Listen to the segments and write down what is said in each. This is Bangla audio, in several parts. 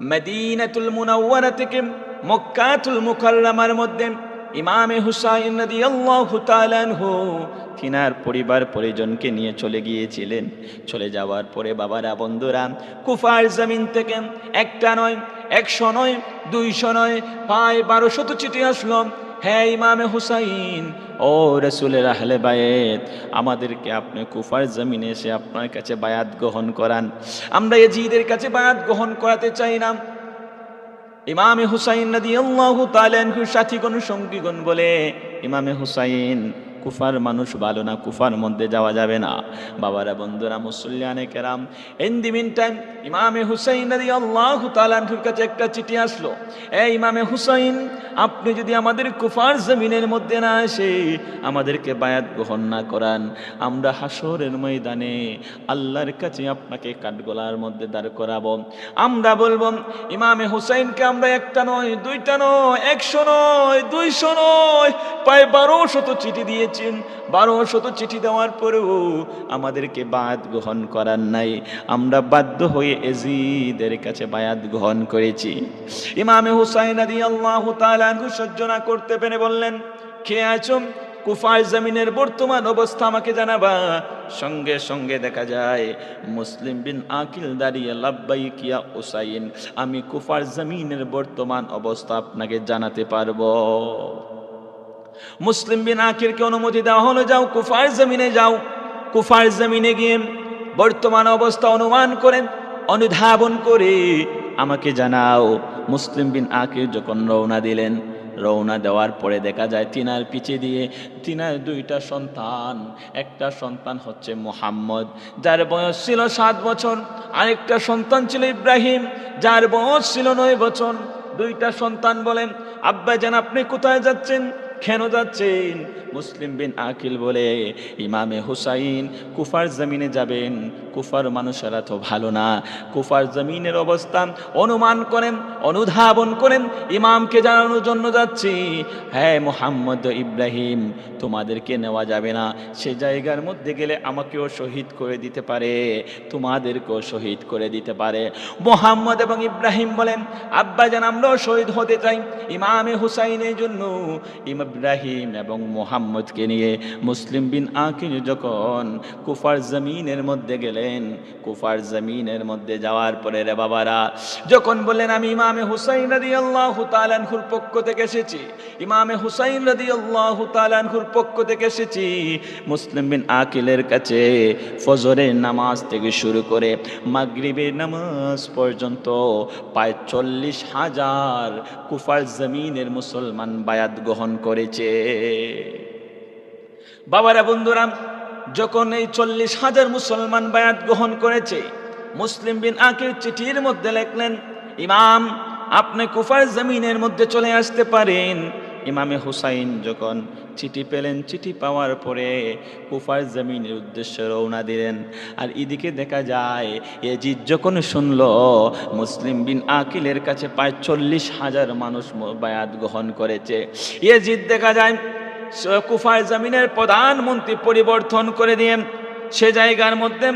মদিনাতুল মুনাওয়ারা থেকে মক্কাতুল মুকাররমার মধ্যে ইমামে হুসাইন রাদিয়াল্লাহু তাআলা আনহু তিনার পরিবার পরিজনকে নিয়ে চলে গিয়েছিলেন। চলে যাওয়ার পরে বাবারা বন্ধুরা, কুফার জমিন থেকে একটা নয়, 100 নয়, 200 নয়, প্রায় 1200 চিঠি আসলো। হ্যাঁ ইমামে হুসাইন, ও রাসূলের আহলে বায়াত, আমাদেরকে আপনি কুফার জমিনে এসে আপনার কাছে বায়াত গ্রহণ করান। আমরা ইয়াজিদের কাছে বায়াত গ্রহণ করাতে চাই না। ইমামে হুসাইন রাদিয়াল্লাহু তাআলা আনহু সাথীগণ সঙ্গীগণ বলে, ইমামে হুসাইন, কুফার মানুষ ভালো না, কুফার মধ্যে যাওয়া যাবে না। বাবারা বন্ধুরা মুসল্লিয়ানে কেরাম, ইন দি মিন টাইম ইমামে হুসাইন রাদিয়াল্লাহু তাআলা আনহুর কাছে একটা চিঠি আসলো। এই ইমামে হুসাইন, আপনি যদি আমাদের কুফার জমিনের মধ্যে না এসে আমাদেরকে বায়াত গ্রহণ না করান, আমরা হাসরের ময়দানে আল্লাহর কাছে আপনাকে কাঠগোলার মধ্যে দাঁড় করাবো। আমরা বলবো, ইমামে হুসাইনকে আমরা একটা নয়, দুইটা নয়, 100 নয়, 200 নয়, প্রায় 1200 চিঠি দিয়ে 1200 চিঠি দেওয়ার পরেও আমাদেরকে বায়াত গ্রহণ করার নাই। আমরা বাধ্য হয়ে ইয়াজিদের কাছে বায়াত গ্রহণ করেছি। ইমামে হুসাইন রাদিয়াল্লাহু তাআলা আনহু সহ্য না করতে পেরে বললেন, কে আছো? কুফার জমিনের বর্তমান অবস্থা আমাকে জানাবা। সঙ্গে সঙ্গে দেখা যায় মুসলিম বিন আকিল দাঁড়িয়ে, লাব্বাইক ইয়া হুসাইন, আমি কুফার জমিনের বর্তমান অবস্থা আপনাকে জানাতে পারবো। মুসলিম বিন আকিলকে অনুমতি দেওয়া হলো, যাও কুফার জমিনে যাও। কুফার জমিনে গিয়ে বর্তমান অবস্থা অনুমান করেন, অনুধাবন করে আমাকে জানাও। মুসলিম বিন আকিল যখন রওনা দিলেন, রওনা দেওয়ার পরে দেখা যায় তিনার পিছে দিয়ে তিনার 2টা সন্তান। একটা সন্তান হচ্ছে মুহাম্মদ, যার বয়স ছিল 7 বছর। আরেকটা সন্তান ছিল ইব্রাহিম, যার বয়স ছিল 9 বছর। 2টা সন্তান বলেন, আব্বা জান আপনি কোথায় যাচ্ছেন, কেন যাচ্ছেন? মুসলিম বিন আকিল বলে, ইমামে হুসাইন কুফার জমিনে যাবেন, কুফার মানুষেরা তো ভালো না, কুফার জমিনের অবস্থান অনুমান করেন, অনুধাবন করেন, ইমামকে জানানোর জন্য যাচ্ছি। হ্যাঁ মুহাম্মদ ইব্রাহিম, তোমাদেরকে নেওয়া যাবে না, সে জায়গার মধ্যে গেলে আমাকেও শহীদ করে দিতে পারে, তোমাদেরকেও শহীদ করে দিতে পারে। মুহাম্মদ এবং ইব্রাহিম বলেন, আব্বা জান আমরাও শহীদ হতে চাই ইমামে হুসাইনের জন্য। ইব্রাহিম এবং মুহাম্মদকে নিয়ে মুসলিম বিন আকিল যখন কুফার জমিনের মধ্যে গেলেন, কুফার জমিনের মধ্যে যাওয়ার পরে রে বাবারা, যখন বললেন আমি ইমামে হুসাইন রাদিয়াল্লাহু তাআলা আনহুর পক্ষ থেকে এসেছি, ইমামে হুসাইন রাদিয়াল্লাহু তাআলা আনহুর পক্ষ থেকে এসেছি, মুসলিম বিন আকিলের কাছে ফজরের নামাজ থেকে শুরু করে মাগরিবের নামাজ পর্যন্ত প্রায় 40,000 কুফার জমিনের মুসলমান বায়াত গ্রহণ করেছে। বাবারা বন্ধুরা, যখন এই 40,000 মুসলমান বায়াত গ্রহণ করেছে, মুসলিম বিন আকিল চিঠির মধ্যে লিখলেন, ইমাম আপনি কুফার জমিনের মধ্যে চলে আসতে পারেন। ইমামে হুসাইন যখন চিঠি পেলেন, চিঠি পাওয়ার পরে কুফার জমিনের উদ্দেশ্যে রওনা দিলেন। আর এদিকে দেখা যায় ইয়াজিদ যখন শুনল মুসলিম বিন আকিলের কাছে প্রায় 40,000 মানুষ বায়াত গ্রহণ করেছে, ইয়াজিদ দেখা যায় কুফার জমিনের প্রধানমন্ত্রী পরিবর্তন করে দিয়ে সে জায়গার মধ্যে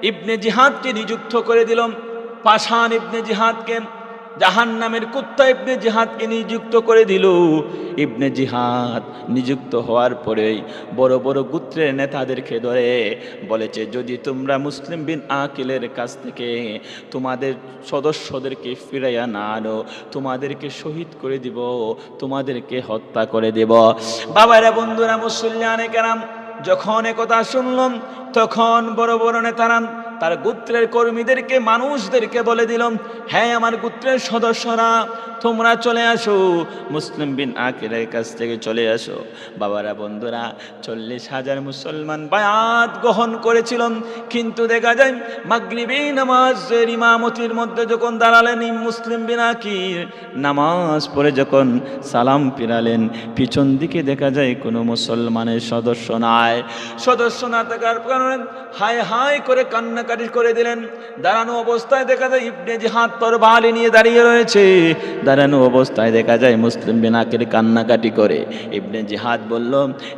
ইবনে জিহাদকে নিযুক্ত করে দিল। পাশান ইবনে জিহাদকে, জাহান্নামের কুত্তা ইবনে জিহাদকে নিযুক্ত করে দিল। ইবনে জিহাদ নিযুক্ত হওয়ার পরেই বড় বড় গোত্রের নেতাদেরকে ধরে বলেছে, যদি তোমরা মুসলিম বিন আকিলের কাছ থেকে তোমাদের সদস্যদেরকে ফিরাইয়া না আনো, তোমাদেরকে শহীদ করে দিব, তোমাদেরকে হত্যা করে দেব। বাবারা বন্ধুরা মুসল্লিয়ানে কেরাম, যখন একথা শুনলাম তখন বড় বড় নেতারা তার গোত্রের কর্মীদেরকে, মানুষদেরকে বলে দিল, হ্যাঁ আমার গোত্রের সদস্যরা তোমরা চলে আসো, মুসলিম বিন আকিলের কাছ থেকে চলে আসো। বাবারা বন্ধুরা, 40,000 মুসলমান বায়াত গ্রহণ করেছিল, কিন্তু দেখা যায় মাগরিবি নামাজের ইমামতির মধ্যে যখন দাঁড়ালেন মুসলিম বিন আকিল, নামাজ পড়ে যখন সালাম ফিরালেন, পিছন দিকে দেখা যায় কোনো মুসলমানের সদস্য নাই। সদস্য না থাকার কারণে হায় হায় করে কান্না কান্নাকাটি করে দিলেন। দাঁড়ানো অবস্থায় দেখা যায় ইবনে জিহাদ তরবারি নিয়ে দাঁড়িয়ে রয়েছে। দাঁড়ানো অবস্থায় দেখা যায় মুসলিম বিন আকির কান্নাকাটি করে। ইবনে জিহাদ বলল,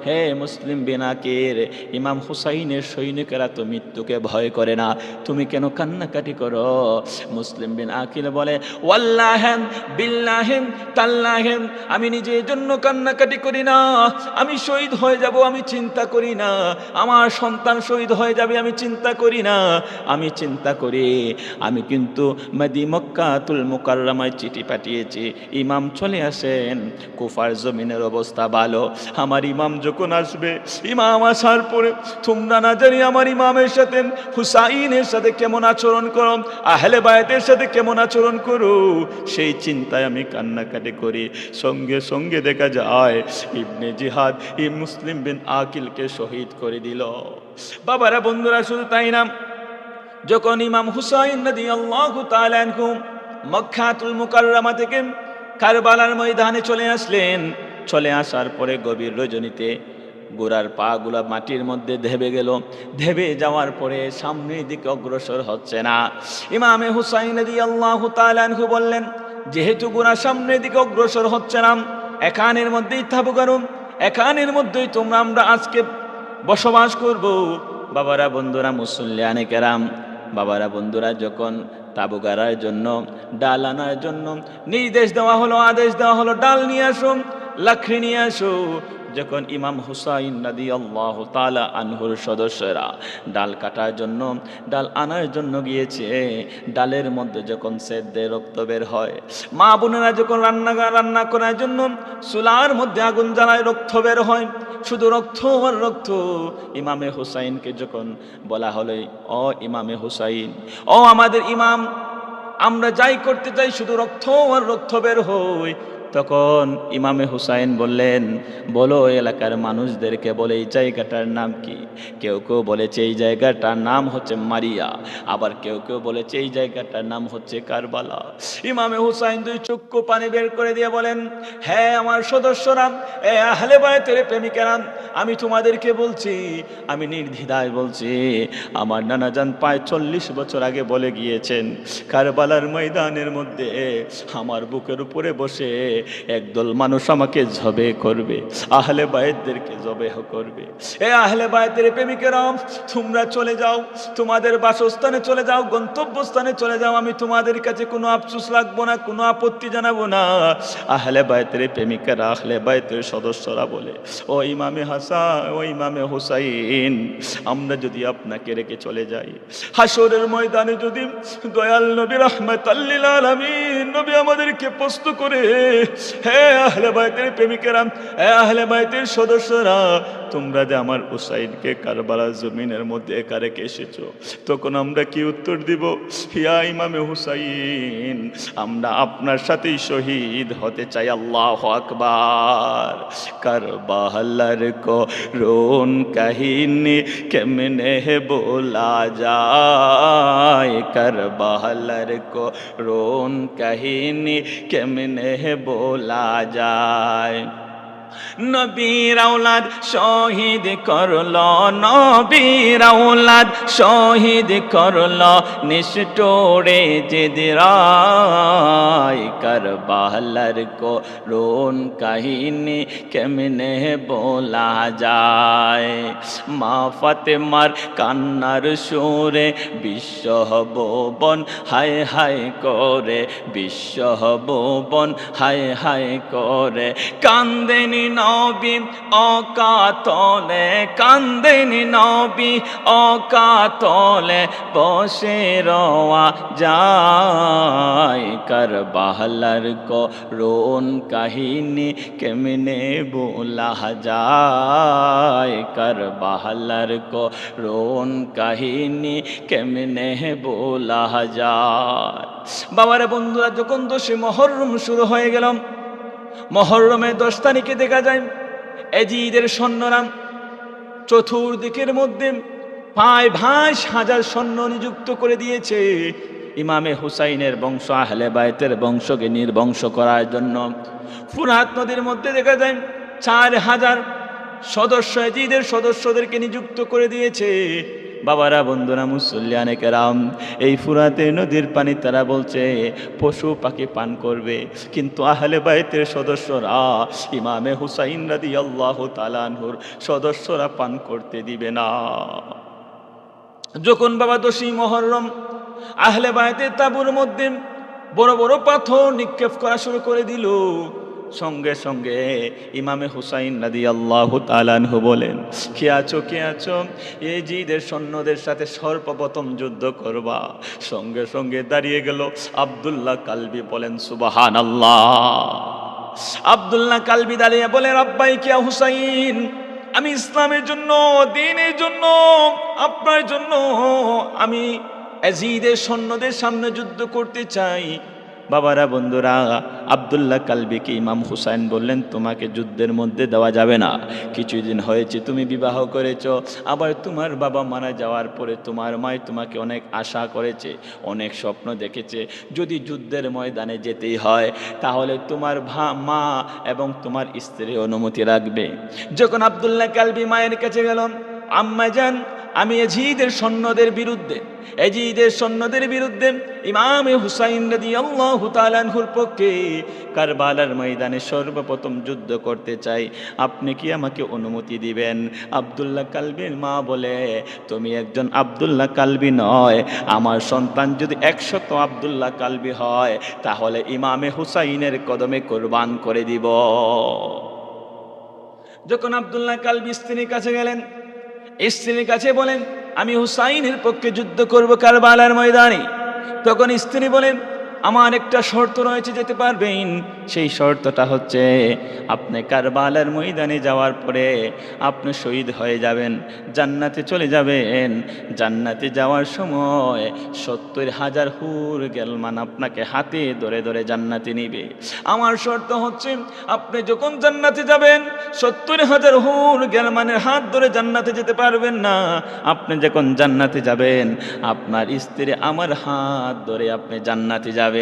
হে মুসলিম বিন আকির, ইমাম হুসাইনের সৈনিকেরা তো মৃত্যুকে ভয় করে না, তুমি কেন কান্নাকাটি করো? মুসলিম বিন আকিল বলে, ওয়াল্লাহিম বিল্লাহিম তাল্লাহিম, আমি নিজের জন্য কান্নাকাটি করি না, আমি শহীদ হয়ে যাব আমি চিন্তা করি না, আমার সন্তান শহীদ হয়ে যাবে আমি চিন্তা করি না, আমি চিন্তা করি আমি কিন্তু মক্কাতুল মুকাররমায় চিঠি পাঠিয়েছি, ইমাম চলে আসেন, কুফার জমিনের অবস্থা ভালো, আমার ইমাম যখন আসবে, ইমাম আসার পরে তোমরা না জানি আমার ইমামের সাথে হুসাইনের সাথে কেমন আচরণ করো, আহলে বায়তের সাথে কেমন আচরণ করো, সেই চিন্তায় আমি কান্নাকাটি করি। সঙ্গে সঙ্গে দেখা যায় ইবনে জিহাদ এই মুসলিম বিন আকিলকে শহীদ করে দিল। বাবারা বন্ধুরা, শুধু তাই না, যখন ইমাম হুসাইন রাদিয়াল্লাহু তাআলা আনহু মক্কাতুল মুকাররমা থেকে কারবালার ময়দানে চলে আসলেন, চলে আসার পরে গভীর রজনীতে গোড়ার পা গুলা মাটির মধ্যে ধেবে গেল। ধেবে যাওয়ার পরে সামনের দিকে অগ্রসর হচ্ছে না। ইমামে হুসাইন রাদিয়াল্লাহু তাআলা আনহু বললেন, যেহেতু গোড়া সামনের দিকে অগ্রসর হচ্ছে না, এখানের মধ্যেই থাকবো, কারণ এখানের মধ্যেই তোমরা আমরা আজকে বসবাস করব। বাবারা বন্ধুরা, মুসল্লিয়ানে কেরাম, বাবারা বন্ধুরা, যখন তাবু গাড়ার জন্য, ডাল আনার জন্য নির্দেশ দেওয়া হলো, আদেশ দেওয়া হলো, ডাল নিয়ে আসো, লাকড়ি নিয়ে আসো। যখন ইমাম হুসাইন রাদিয়াল্লাহু তাআলা আনহুর সদস্যরা ডাল কাটার জন্য, ডাল আনার জন্য গিয়েছে, ডালের মধ্যে যখন সেদ্ধে রক্ত বের হয়, মা বোনেরা যখন রান্না করার জন্য চুলার মধ্যে আগুন জ্বালায়, রক্ত বের হয়, শুধু রক্ত আর রক্ত। ইমামে হুসাইনকে যখন বলা হলো, ও ইমামে হুসাইন, ও আমাদের ইমাম, আমরা যাই করতে চাই শুধু রক্ত আর রক্ত বের হয়, তখন ইমামে হুসাইন বললেন, বলো এলাকার মানুষদেরকে, বলে এই জায়গাটার নাম কি? কেউ কেউ বলেছে এই জায়গাটার নাম হচ্ছে মারিয়া, আবার কেউ কেউ বলেছে এই জায়গাটার নাম হচ্ছে কারবালা। ইমামে হুসাইন দুই চক্ষু পানি বের করে দিয়ে বলেন, হ্যাঁ আমার সদস্যরা, এ আহলে বায়তের প্রেমিকেরা, আমি তোমাদেরকে বলছি, আমি নির্দ্বিধায় বলছি, আমার নানাজান প্রায় 40 বছর আগে বলে গিয়েছেন, কারবালার ময়দানের মধ্যে আমার বুকের উপরে বসে একদল মানুষ আমাকে জবে করবে, আহলে বায়তদেরকে জবেহ করবে। এ আহলে বায়তের প্রেমিকেরা, তোমরা চলে যাও, তোমাদের বাসস্থানে চলে যাও, গন্তব্যস্থানে চলে যাও, আমি তোমাদের কাছে কোনো আফসোস রাখবো না, কোনো আপত্তি জানাবো না। আহলে বায়তের প্রেমিকেরা, আহলে বায়তের সদস্যরা বলে, ও ইমামে হাসান, ও ইমামে হুসাইন, আমরা যদি আপনাকে রেখে চলে যাই, হাসরের ময়দানে যদি দয়াল নবী রাহমাতাল লিল আলামিন নবী আমাদেরকে প্রশ্ন করে, হে আহলে বায়তের প্রেমিকেরা, হে আহলে বায়তের সদস্যরা, তোমরা যে আমার হুসাইনকে কারবালার জমিনের মধ্যে একা রেখে এসেছো, তখন আমরা কি উত্তর দিব? ইয়া ইমামে হুসাইন, আমরা আপনার সাথেই শহীদ হতে চাই। আল্লাহু আকবার। কারবালার করুণ কাহিনী কেমনে বলা যায়, কারবালার করুণ কাহিনী কেমনে বলা যায়। নবীর আওলাদ শহীদ করলো, নবীর আওলাদ শহীদ করলো, নিষ্ঠুরে জিদরায়, কারবালার করুণ কাহিনী কেমনে বলা যায়। মা ফাতেমার কান্নার সুরে বিশ্ব ভুবন হায় হায় করে, বিশ্ব ভুবন হায় হায় করে, কান্দেনি নবী অকাতলে, কান্দেনি নবী অকাতলে, বসে রওয়া যায়, কারবালার করুণ কাহিনী কেমনে বলা যায়, কারবালার করুণ কাহিনী কেমনে বলা যায়। বাবারে বন্ধুরা, যখন 10 মুহররম শুরু হয়ে গেল, মুহররমের 10 তারিখে দেখা যায় এজিদের সৈন্যরা চতুর্দিকের মধ্যে প্রায় 20,000 সৈন্য নিযুক্ত করে দিয়েছে ইমামে হুসাইনের বংশ, আহলে বায়তের বংশকে নির্বংশ করার জন্য। ফুরাত নদীর মধ্যে দেখা যায় 4,000 সদস্য এজিদের সদস্যদেরকে নিযুক্ত করে দিয়েছে বাবারা, বন্ধুরা, মুসল্লিয়ানে কেরাম, এই ফুরাতের নদীর পানি তারা বলছে পশু পাখি পান করবে, কিন্তু আহলে বাইতের সদস্যরা, ইমামে হুসাইন রাদিয়াল্লাহু তাআলা আনহুর সদস্যরা পান করতে দিবে না। যখন বাবা 10ই মুহররম আহলে বাইতের তাঁবুর মধ্যে বড় বড় পাথর নিক্ষেপ করা শুরু করে দিল, সঙ্গে সঙ্গে ইমামে হুসাইন রাদিয়াল্লাহু তাআলা আনহু বলেন, কে আছো, কে আছো, ইয়াজিদের সৈন্যদের সাথে সর্বপ্রথম যুদ্ধ করবা। সঙ্গে সঙ্গে দাঁড়িয়ে গেল আব্দুল্লাহ কালবি, বলেন সুবহানাল্লাহ। আব্দুল্লাহ কালবি দাঁড়িয়ে বলে, রাব্বাই কিয়া হুসাইন, আমি ইসলামের জন্য, দ্বীনের জন্য, আপনার জন্য আমি ইয়াজিদের সৈন্যদের সামনে যুদ্ধ করতে চাই। বাবারা, বন্ধুরা, আব্দুল্লাহ কালবিকে ইমাম হুসাইন বললেন, তোমাকে যুদ্ধের মধ্যে দেওয়া যাবে না। কিছুদিন হয়েছে তুমি বিবাহ করেছ, আবার তোমার বাবা মারা যাওয়ার পরে তোমার মায় তোমাকে অনেক আশা করেছে, অনেক স্বপ্ন দেখেছে। যদি যুদ্ধের ময়দানে যেতেই হয় তাহলে তোমার মা এবং তোমার স্ত্রী অনুমতি রাখবে। যখন আব্দুল্লাহ কালবি মায়ের কাছে গেল, আম্মা জান, আমি ইয়াজিদের সৈন্যদের বিরুদ্ধে ইমামে হুসাইন রাদিয়াল্লাহু তাআলা আনহুর পক্ষে কারবালার ময়দানে সর্বপ্রথম যুদ্ধ করতে চাই, আপনি কি আমাকে অনুমতি দিবেন? আব্দুল্লাহ কালবির মা বলে, তুমি একজন আব্দুল্লাহ কালবি নয়, আমার সন্তান যদি 100 আব্দুল্লাহ কালবি হয় তাহলে ইমামে হুসাইনের কদমে কুরবান করে দিব। যখন আব্দুল্লাহ কালবি স্ত্রীর কাছে গেলেন, স্ত্রীর কাছে বলেন, আমি হুসাইনের পক্ষে যুদ্ধ করব কারবালার ময়দানে। তখন স্ত্রী বলেন, আমার একটা শর্ত রয়েছে, যেতে পারবেন? সেই শর্তটা হচ্ছে, আপনি কারবালার ময়দানে যাওয়ার পরে আপনি শহীদ হয়ে যাবেন, জান্নাতে চলে যাবেন। জান্নাতে যাওয়ার সময় 70,000 হুর গেলমান আপনাকে হাতে ধরে ধরে জান্নাতে নিবে। আমার শর্ত হচ্ছে, আপনি যখন জান্নাতে যাবেন 70,000 হুর গেলমানের হাত ধরে জান্নাতে যেতে পারবেন না। আপনি যখন জান্নাতে যাবেন আপনার স্ত্রী আমার হাত ধরে আপনি জান্নাতে যাবেন।